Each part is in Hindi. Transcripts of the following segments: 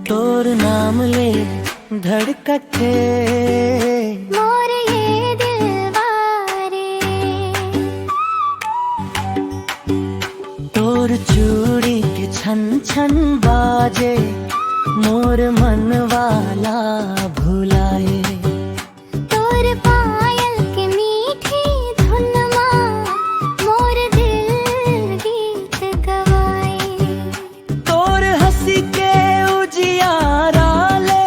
तोर नाम ले धड़कते मोर ये दिलवारे। तोर चूड़ी के छन छन बाजे मोर मन वाला भुलाए। तोर पायल के मीठी धुन मां मोर दिल गीत गवाए। तोर हंसी के उजियारा ले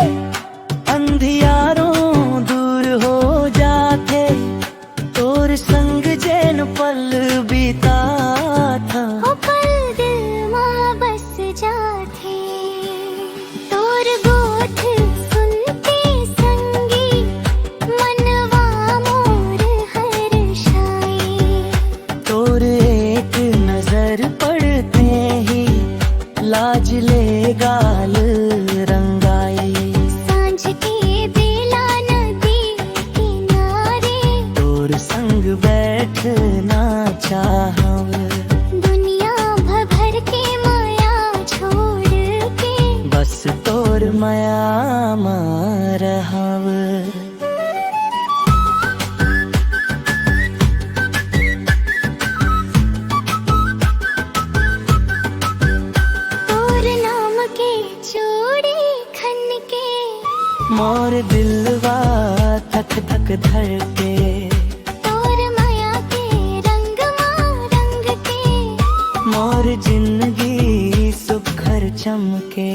अंधियारों दूर हो जाते। तोर संग जैन पल बीता था ओ पल दिल मां बस जाते। तोर गोठ सुनते संगी मनवा मोर हर्षाए। तोर एक नजर पड़ते ही लाज ले गाल रंगाए। सांझ के बेला नदी किनारे तोर संग बैठना चाहव। दुनिया भर के माया छोड़ के बस तोर माया मा रहव। तोर नाम के चूड़ी खन के मोर दिलवा धक धक धड़के। तोर माया के रंग मां रंग के मोर जिंदगी सुखर चमके।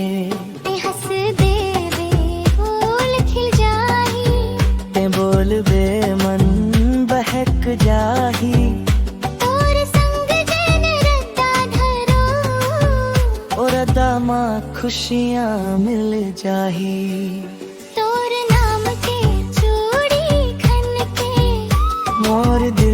ते हंस देवे फूल खिल जाही। ते बोल बे मन बहक जाही। तोर संग जैन रद्दा धरो और दामा खुशियाँ मिल जाही। तोर नाम के चूड़ी खन के मोर दिल